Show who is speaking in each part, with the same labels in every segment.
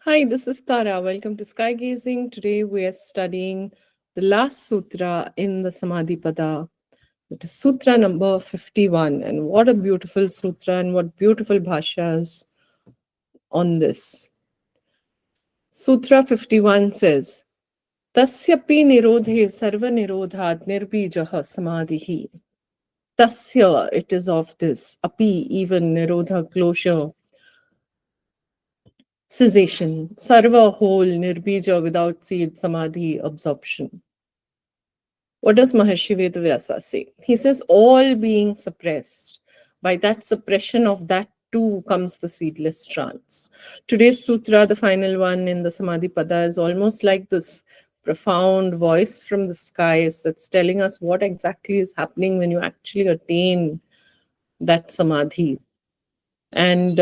Speaker 1: Hi, this is Tara. Welcome to Sky Gazing. Today we are studying the last sutra in the Samadhi Pada. It is Sutra number 51. And what a beautiful sutra and what beautiful bhashyas on this. Sutra 51 says, tasya-api nirodhe sarva-nirodhāt-nirbījaḥ samādhiḥ. Tasya, it is of this. Api, even nirodha, closure. Cessation, sarva, whole, nirbeeja, without seed, samadhi, absorption. What does Maharishi Ved Vyasa say? He says, all being suppressed. By that suppression of that too comes the seedless trance. Today's sutra, the final one in the Samadhi Pada, is almost like this profound voice from the skies that's telling us what exactly is happening when you actually attain that samadhi. And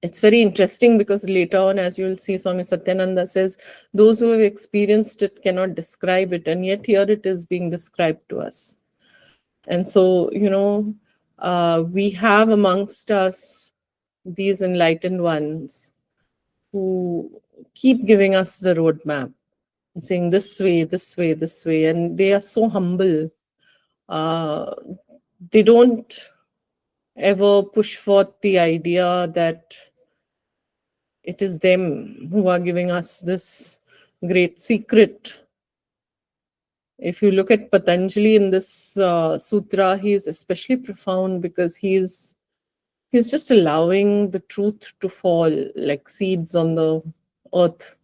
Speaker 1: it's very interesting because later on, as you'll see, Swami Satyananda says, those who have experienced it cannot describe it, and yet here it is being described to us. And so, we have amongst us these enlightened ones who keep giving us the roadmap and saying this way, this way, this way, and they are so humble. They don't ever push forth the idea that it is them who are giving us this great secret. If you look at Patanjali in this sutra, he is especially profound because he's just allowing the truth to fall like seeds on the earth.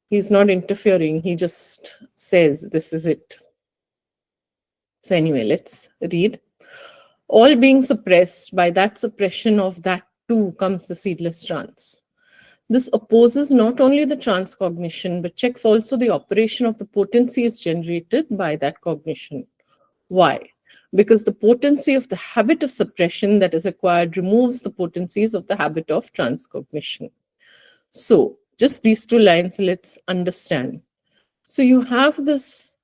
Speaker 1: He's not interfering. He just says, this is it. So anyway, let's read. All being suppressed, by that suppression of that too comes the seedless trance. This opposes not only the trance cognition, but checks also the operation of the potencies generated by that cognition. Why? Because the potency of the habit of suppression that is acquired removes the potencies of the habit of trance cognition. So, just these two lines, let's understand. So, you have this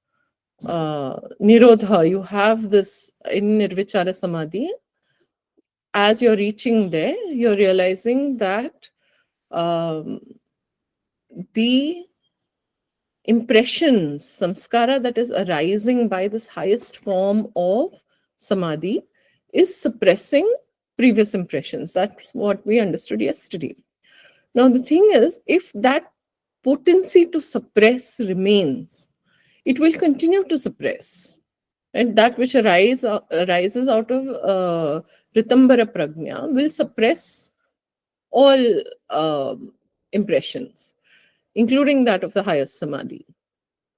Speaker 1: nirodha, you have this in nirvicara samadhi. As you're reaching there, you're realizing that the impressions, samskara that is arising by this highest form of samadhi is suppressing previous impressions. That's what we understood yesterday. Now, the thing is, if that potency to suppress remains, it will continue to suppress. And that which arises out of Ritambara Prajna will suppress all impressions, including that of the highest samadhi.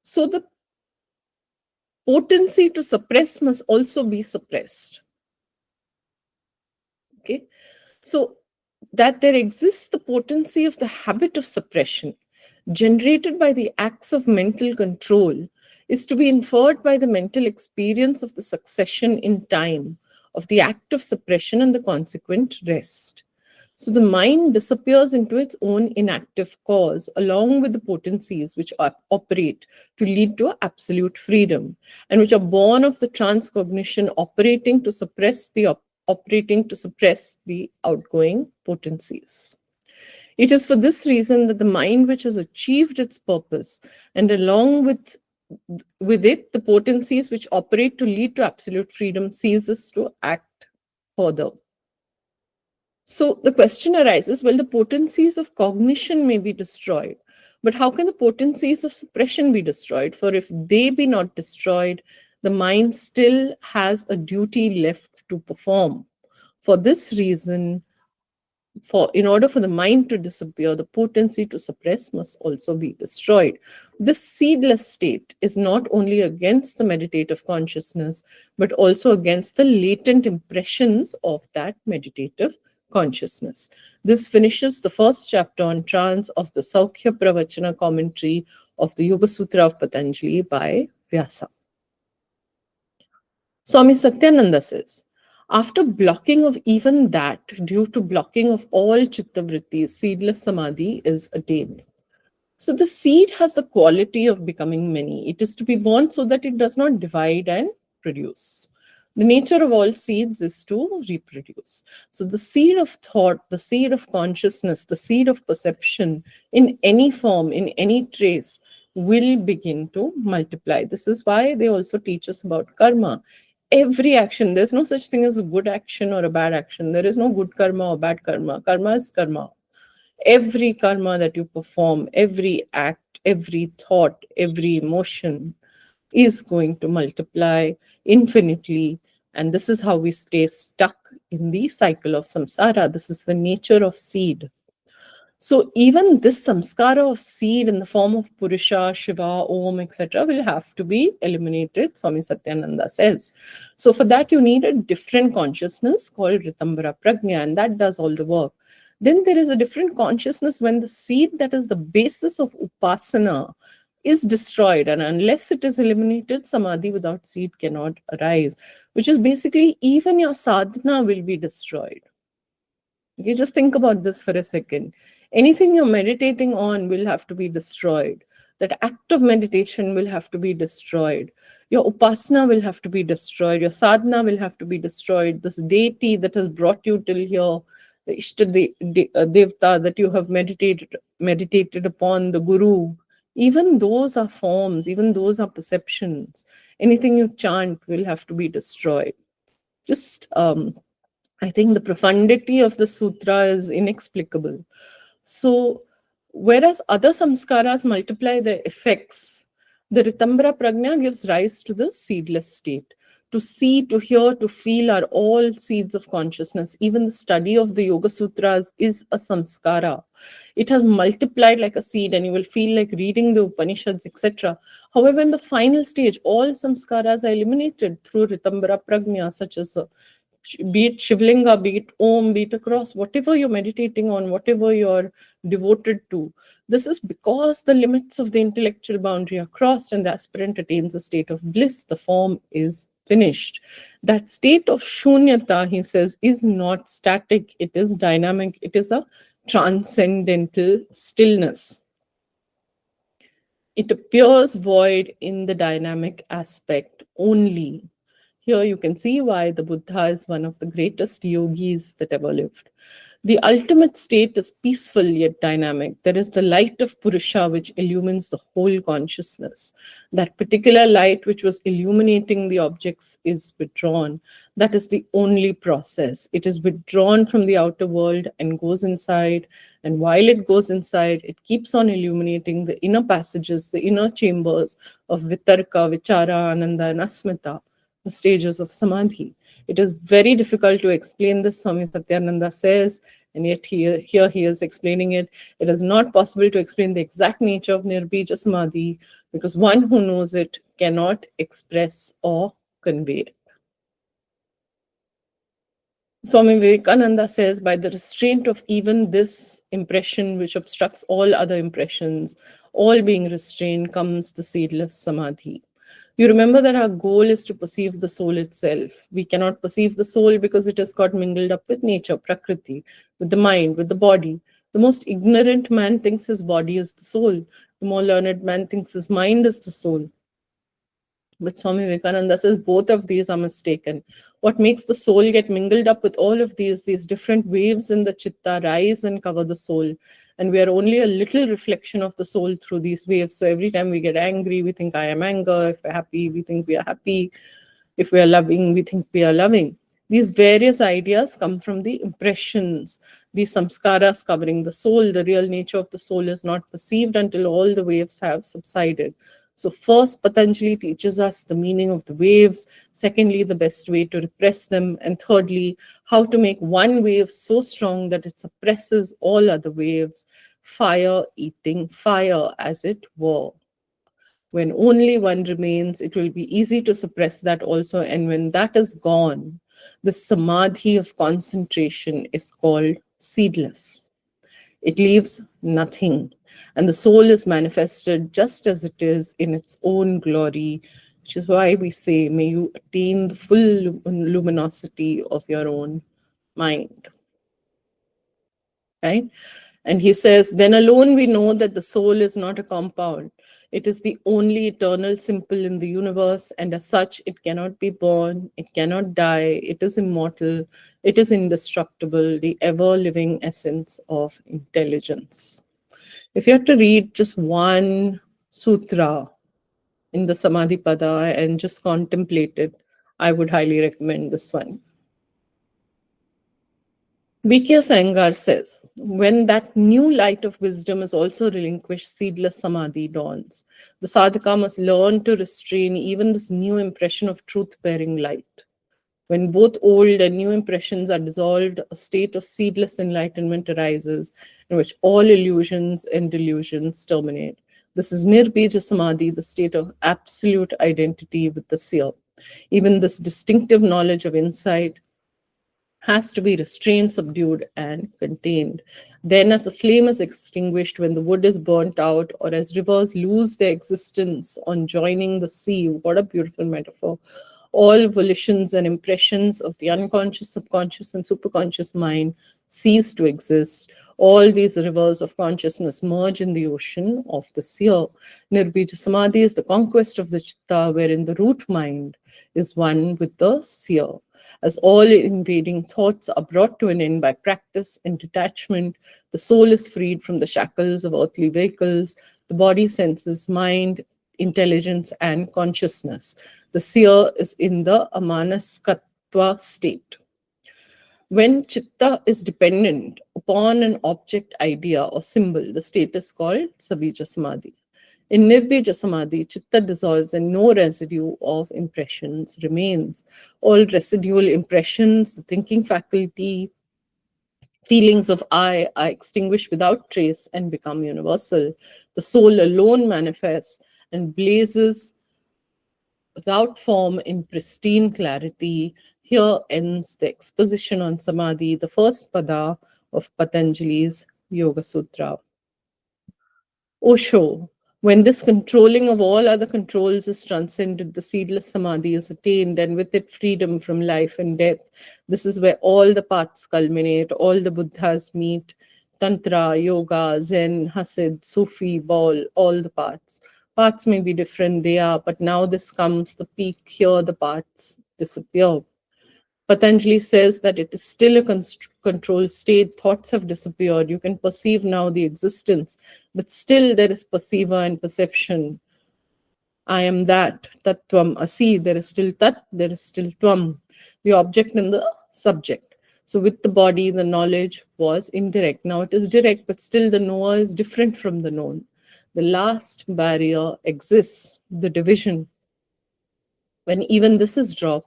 Speaker 1: So the potency to suppress must also be suppressed. Okay, so that there exists the potency of the habit of suppression generated by the acts of mental control is to be inferred by the mental experience of the succession in time of the act of suppression and the consequent rest. So the mind disappears into its own inactive cause, along with the potencies which operate to lead to absolute freedom, and which are born of the trance cognition operating to suppress the outgoing potencies. It is for this reason that the mind which has achieved its purpose, and along with it, the potencies which operate to lead to absolute freedom, ceases to act further. So the question arises, well, the potencies of cognition may be destroyed, but how can the potencies of suppression be destroyed? For if they be not destroyed, the mind still has a duty left to perform. For this reason, in order for the mind to disappear, the potency to suppress must also be destroyed. This seedless state is not only against the meditative consciousness, but also against the latent impressions of that meditative consciousness. This finishes the first chapter on trance of the Saukhya Pravachana commentary of the Yogasutras of Patanjali by Vyasa. Swami Satyananda says, after blocking of even that, due to blocking of all chitta vrittis, seedless samadhi is attained. So the seed has the quality of becoming many. It is to be born so that it does not divide and produce. The nature of all seeds is to reproduce. So the seed of thought, the seed of consciousness, the seed of perception in any form, in any trace, will begin to multiply. This is why they also teach us about karma. Every action, there's no such thing as a good action or a bad action. There is no good karma or bad karma. Karma is karma. Every karma that you perform, every act, every thought, every emotion is going to multiply infinitely. And this is how we stay stuck in the cycle of samsara. This is the nature of seed. So even this samskara of seed in the form of Purusha, Shiva, Om, etc. will have to be eliminated, Swami Satyananda says. So for that you need a different consciousness called Ritambara Prajna, and that does all the work. Then there is a different consciousness when the seed that is the basis of upasana is destroyed, and unless it is eliminated, samadhi without seed cannot arise, which is basically even your sadhana will be destroyed. Okay, just think about this for a second. Anything you're meditating on will have to be destroyed. That act of meditation will have to be destroyed. Your upasana will have to be destroyed. Your sadhana will have to be destroyed. This deity that has brought you till here, the Devta that you have meditated upon, the Guru, even those are forms, even those are perceptions. Anything you chant will have to be destroyed. Just I think the profundity of the sutra is inexplicable. So, whereas other samskaras multiply their effects, the Ritambara Prajna gives rise to the seedless state. To see, to hear, to feel are all seeds of consciousness. Even the study of the Yogasutras is a samskara. It has multiplied like a seed, and you will feel like reading the Upanishads, etc. However, in the final stage, all samskaras are eliminated through Ritambara Prajna, such as be it Shivlinga, be it Om, be it a cross, whatever you're meditating on, whatever you're devoted to. This is because the limits of the intellectual boundary are crossed and the aspirant attains a state of bliss. The form is finished. That state of shunyata, he says, is not static, it is dynamic, it is a transcendental stillness. It appears void in the dynamic aspect only. Here you can see why the Buddha is one of the greatest yogis that ever lived. The ultimate state is peaceful yet dynamic. There is the light of Purusha which illumines the whole consciousness. That particular light which was illuminating the objects is withdrawn. That is the only process. It is withdrawn from the outer world and goes inside. And while it goes inside, it keeps on illuminating the inner passages, the inner chambers of Vitarka, Vichara, Ananda, and Asmita, the stages of samadhi. It is very difficult to explain this, Swami Satyananda says, and yet here he is explaining it. It is not possible to explain the exact nature of nirbeeja samadhi because one who knows it cannot express or convey it. Swami Vivekananda says, by the restraint of even this impression which obstructs all other impressions, all being restrained, comes the seedless samadhi. You remember that our goal is to perceive the soul itself. We cannot perceive the soul because it has got mingled up with nature, prakriti, with the mind, with the body. The most ignorant man thinks his body is the soul. The more learned man thinks his mind is the soul. But Swami Vivekananda says both of these are mistaken. What makes the soul get mingled up with all of these different waves in the chitta rise and cover the soul. And we are only a little reflection of the soul through these waves. So every time we get angry, we think I am anger. If we're happy, we think we are happy. If we are loving, we think we are loving. These various ideas come from the impressions, the samskaras covering the soul. The real nature of the soul is not perceived until all the waves have subsided. So first, Patanjali teaches us the meaning of the waves. Secondly, the best way to repress them. And thirdly, how to make one wave so strong that it suppresses all other waves, fire eating fire, as it were. When only one remains, it will be easy to suppress that also. And when that is gone, the samadhi of concentration is called seedless. It leaves nothing. And the soul is manifested just as it is in its own glory, which is why we say, may you attain the full luminosity of your own mind. Right? And he says, then alone we know that the soul is not a compound. It is the only eternal simple in the universe, and as such, it cannot be born, it cannot die, it is immortal, it is indestructible, the ever living essence of intelligence. If you had to read just one sutra in the Samadhi Pada and just contemplate it, I would highly recommend this one. BKS Iyengar says, when that new light of wisdom is also relinquished, seedless samadhi dawns. The sadhaka must learn to restrain even this new impression of truth-bearing light. When both old and new impressions are dissolved, a state of seedless enlightenment arises, in which all illusions and delusions terminate. This is nirbeeja samadhi, the state of absolute identity with the seer. Even this distinctive knowledge of insight has to be restrained, subdued, and contained. Then, as a flame is extinguished when the wood is burnt out, or as rivers lose their existence on joining the sea, what a beautiful metaphor. All volitions and impressions of the unconscious, subconscious, and superconscious mind cease to exist. All these rivers of consciousness merge in the ocean of the seer. Nirbeeja Samadhi is the conquest of the chitta, wherein the root mind is one with the seer. As all invading thoughts are brought to an end by practice and detachment, the soul is freed from the shackles of earthly vehicles, the body, senses, mind, intelligence, and consciousness. The seer is in the amanaskatva state. When chitta is dependent upon an object, idea, or symbol, the state is called sabija samadhi. In nirbeeja samadhi, chitta dissolves and no residue of impressions remains. All residual impressions, the thinking faculty, feelings of I are extinguished without trace and become universal. The soul alone manifests and blazes without form in pristine clarity. Here ends the exposition on samadhi, the first pada of Patanjali's Yoga Sutra. Osho, when this controlling of all other controls is transcended, the seedless samadhi is attained, and with it freedom from life and death. This is where all the paths culminate, all the Buddhas meet. Tantra, Yoga, Zen, Hasid, Sufi, all the paths. Paths may be different, they are, but now this comes the peak, here the paths disappear. Patanjali says that it is still a controlled state. Thoughts have disappeared. You can perceive now the existence, but still there is perceiver and perception. I am that, tattvam asi. There is still tat, there is still tvam, the object and the subject. So with the body, the knowledge was indirect. Now it is direct, but still the knower is different from the known. The last barrier exists, the division. When even this is dropped,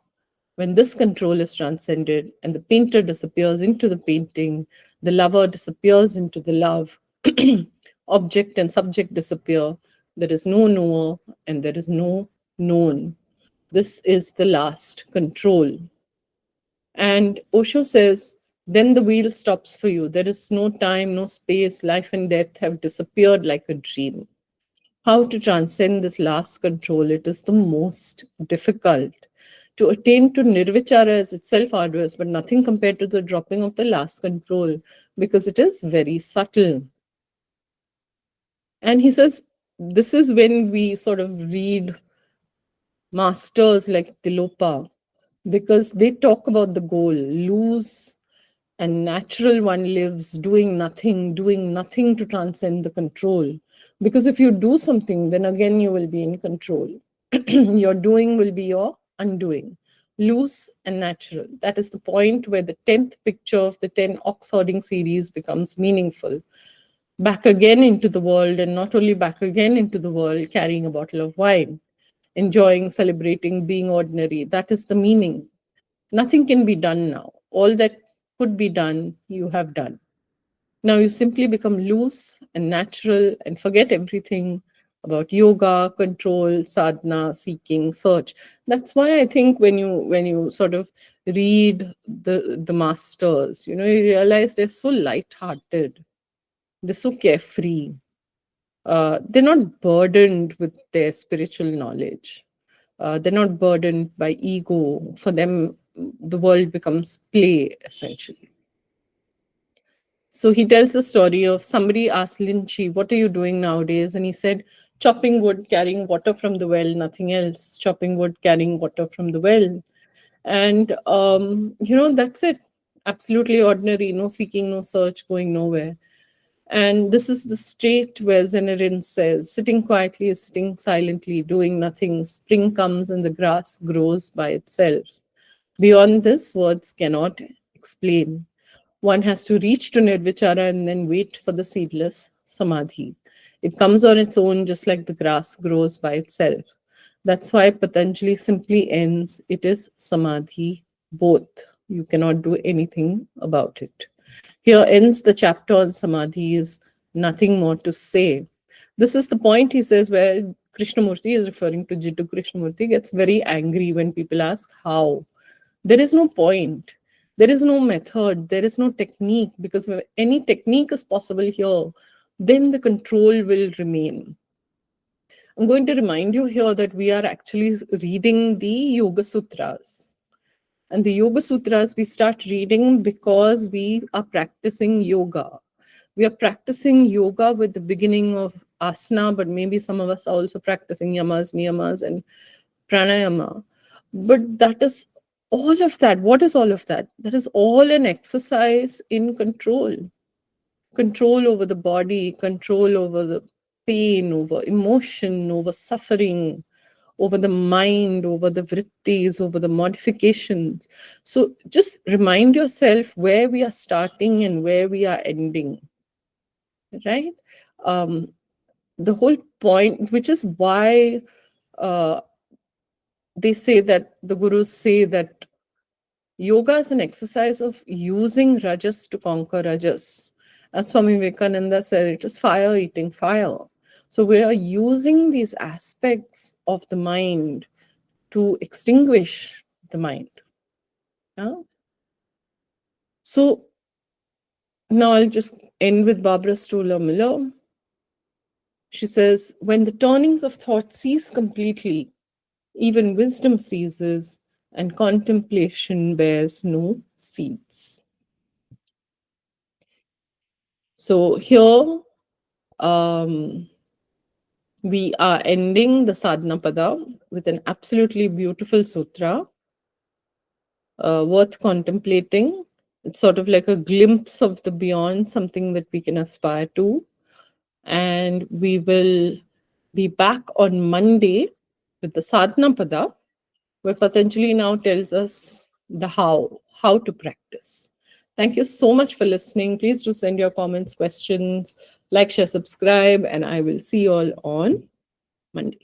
Speaker 1: when this control is transcended and the painter disappears into the painting, the lover disappears into the love, object and subject disappear, there is no knower and there is no known. This is the last control. And Osho says, then the wheel stops for you. There is no time, no space. Life and death have disappeared like a dream. How to transcend this last control? It is the most difficult. To attain to nirvicara is itself arduous, but nothing compared to the dropping of the last control, because it is very subtle. And he says, this is when we sort of read masters like Tilopa, because they talk about the goal, loose and natural one lives doing nothing to transcend the control. Because if you do something, then again you will be in control. Your doing will be your undoing. Loose and natural. That is the point where the 10th picture of the 10 ox herding series becomes meaningful. Back again into the world, and not only back again into the world, carrying a bottle of wine, enjoying, celebrating, being ordinary. That is the meaning. Nothing can be done now. All that could be done, you have done. Now you simply become loose and natural and forget everything about yoga, control, sadhana, seeking, search. That's why I think when you sort of read the masters, you realize they're so light-hearted, they're so carefree. They're not burdened with their spiritual knowledge. They're not burdened by ego. For them, the world becomes play, essentially. So he tells the story of somebody asked Lin Chi, what are you doing nowadays? And he said, chopping wood, carrying water from the well, nothing else. Chopping wood, carrying water from the well. And, that's it. Absolutely ordinary, no seeking, no search, going nowhere. And this is the state where Zen says, sitting quietly is sitting silently, doing nothing. Spring comes and the grass grows by itself. Beyond this, words cannot explain. One has to reach to nirvicara and then wait for the seedless samadhi. It comes on its own, just like the grass grows by itself. That's why Patanjali simply ends, it is samadhi both. You cannot do anything about it. Here ends the chapter on samadhi, is nothing more to say. This is the point, he says, where Krishnamurti is referring to Jiddu Krishnamurti, gets very angry when people ask how. There is no point. There is no method. There is no technique, because if any technique is possible here, then the control will remain. I'm going to remind you here that we are actually reading the Yogasutras. And the Yogasutras we start reading because we are practicing yoga. We are practicing yoga with the beginning of asana, but maybe some of us are also practicing yamas, niyamas, and pranayama. But that is all of that. What is all of that? That is all an exercise in control. Control over the body, control over the pain, over emotion, over suffering, over the mind, over the vrittis, over the modifications. So just remind yourself where we are starting and where we are ending, right? The whole point, which is why they say that, the gurus say that yoga is an exercise of using rajas to conquer rajas. As Swami Vivekananda said, it is fire eating fire. So we are using these aspects of the mind to extinguish the mind. Yeah? So now I'll just end with Barbara Stoler Miller. She says, when the turnings of thought cease completely, even wisdom ceases and contemplation bears no seeds. So here we are ending the sadhana pada with an absolutely beautiful sutra, worth contemplating. It's sort of like a glimpse of the beyond, something that we can aspire to. And we will be back on Monday with the sadhana pada, where Patanjali now tells us the how to practice. Thank you so much for listening. Please do send your comments, questions, like, share, subscribe, and I will see you all on Monday.